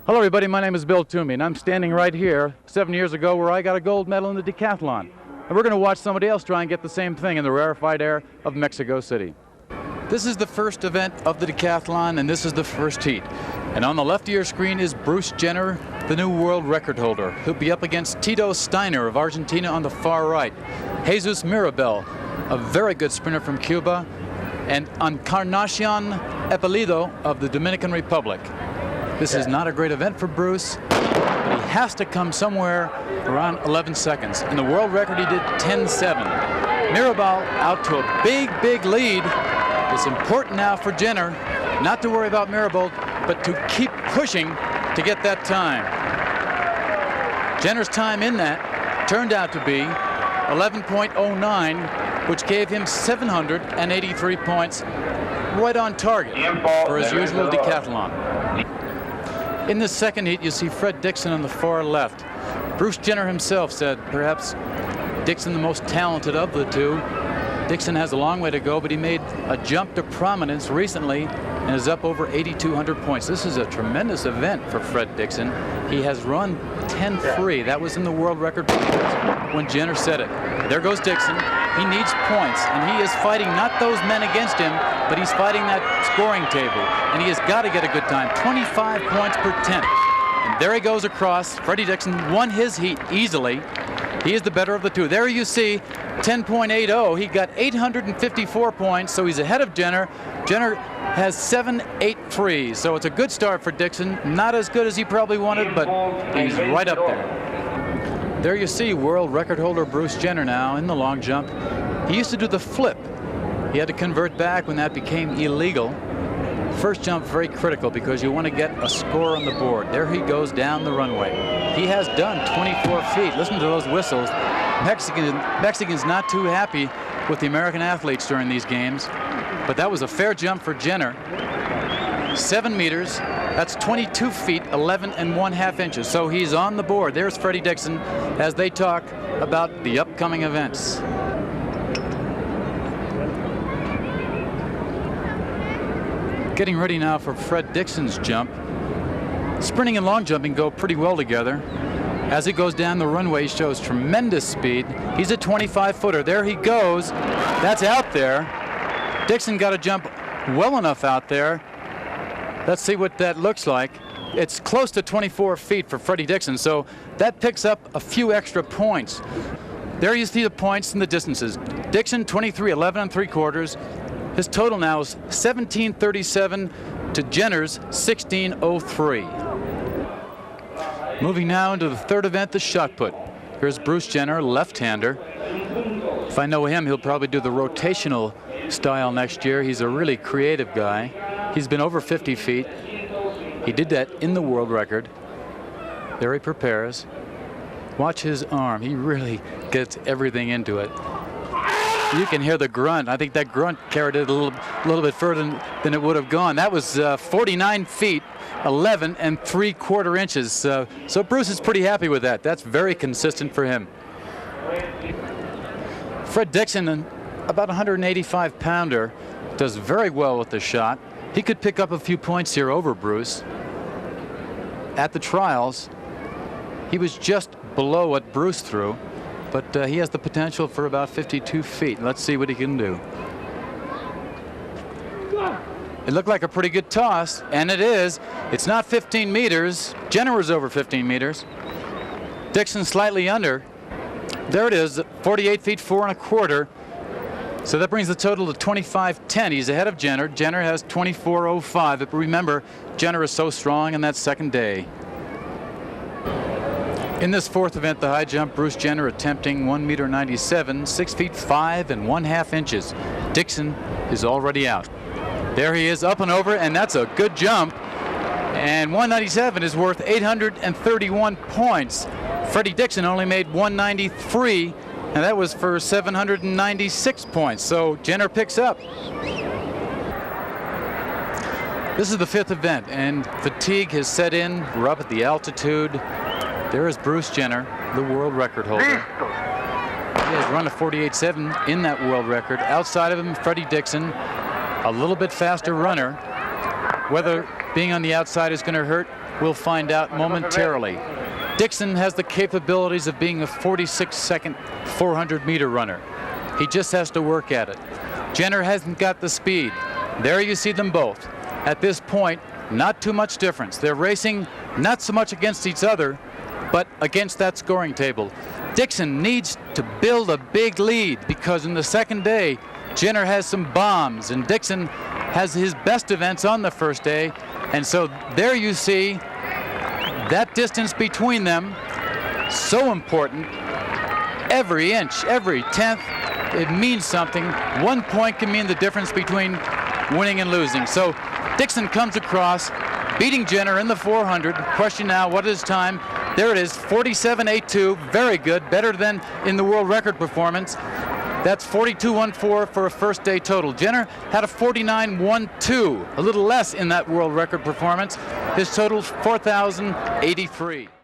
Hello everybody, my name is Bill Toomey and I'm standing right here 7 years ago where I got a gold medal in the decathlon. And we're going to watch somebody else try and get the same thing in the rarefied air of Mexico City. This is the first event of the decathlon and this is the first heat. And on the left of your screen is Bruce Jenner, the new world record holder. He'll be up against Tito Steiner of Argentina on the far right. Jesus Mirabal, a very good sprinter from Cuba, and Encarnacion Epelido of the Dominican Republic. This is not a great event for Bruce, but he has to come somewhere around 11 seconds. In the world record, he did 10.7. Mirabal out to a big lead. It's important now for Jenner not to worry about Mirabal, but to keep pushing to get that time. Jenner's time in that turned out to be 11.09, which gave him 783 points, right on target for his usual decathlon. In the second heat, you see Fred Dixon on the far left. Bruce Jenner himself said perhaps Dixon the most talented of the two. Dixon has a long way to go, but he made a jump to prominence recently and is up over 8,200 points. This is a tremendous event for Fred Dixon. He has run 10.3. That was in the world record when Jenner said it. There goes Dixon. He needs points, and he is fighting not those men against him, but he's fighting that scoring table, and he has got to get a good time. 25 points per 10. And there he goes across. Freddie Dixon won his heat easily. He is the better of the two. There you see 10.80. He got 854 points, so he's ahead of Jenner. Jenner has 7.83, so it's a good start for Dixon. Not as good as he probably wanted, but he's right up there. There you see world record holder Bruce Jenner now in the long jump. He used to do the flip. He had to convert back when that became illegal. First jump very critical because you want to get a score on the board. There he goes down the runway. He has done 24 feet. Listen to those whistles. Mexicans not too happy with the American athletes during these games, but that was a fair jump for Jenner. 7 meters. That's 22 feet, 11.5 inches. So he's on the board. There's Freddie Dixon as they talk about the upcoming events. Getting ready now for Fred Dixon's jump. Sprinting and long jumping go pretty well together. As he goes down the runway, he shows tremendous speed. He's a 25-footer. There he goes. That's out there. Dixon got to jump well enough out there. Let's see what that looks like. It's close to 24 feet for Freddie Dixon, so that picks up a few extra points. There you see the points and the distances. Dixon 23.11 3/4. His total now is 17.37 to Jenner's 16.03. Moving now into the third event, the shot put. Here's Bruce Jenner, left-hander. If I know him, he'll probably do the rotational style next year. He's a really creative guy. He's been over 50 feet. He did that in the world record. There he prepares. Watch his arm. He really gets everything into it. You can hear the grunt. I think that grunt carried it a little bit further than it would have gone. That was 49 feet, 11.75 inches. So Bruce is pretty happy with that. That's very consistent for him. Fred Dixon, about 185-pounder, does very well with the shot. He could pick up a few points here over Bruce. At the trials, he was just below what Bruce threw, but he has the potential for about 52 feet. Let's see what he can do. It looked like a pretty good toss, and it is. It's not 15 meters. Jenner was over 15 meters. Dixon slightly under. There it is, 48 feet 4 1/4. So that brings the total to 25.10. He's ahead of Jenner. Jenner has 24.05. But remember, Jenner is so strong in that second day. In this fourth event, the high jump, Bruce Jenner attempting 1.97 m, 6 feet 5 1/2 inches. Dixon is already out. There he is, up and over, and that's a good jump. And 197 is worth 831 points. Freddie Dixon only made 193. And that was for 796 points. So Jenner picks up. This is the fifth event, and fatigue has set in. We're up at the altitude. There is Bruce Jenner, the world record holder. He has run a 48.7 in that world record. Outside of him, Freddie Dixon, a little bit faster runner. Whether being on the outside is going to hurt? We'll find out momentarily. Dixon has the capabilities of being a 46-second 400-meter runner. He just has to work at it. Jenner hasn't got the speed. There you see them both. At this point, not too much difference. They're racing not so much against each other, but against that scoring table. Dixon needs to build a big lead because in the second day, Jenner has some bombs and Dixon has his best events on the first day. And so there you see that distance between them, so important. Every inch, every tenth, it means something. 1 point can mean the difference between winning and losing. So Dixon comes across, beating Jenner in the 400. Question now, what is time? There it is, 47.82, very good, better than in the world record performance. That's 42.14 for a first day total. Jenner had a 49.12, a little less in that world record performance. His total's 4,083.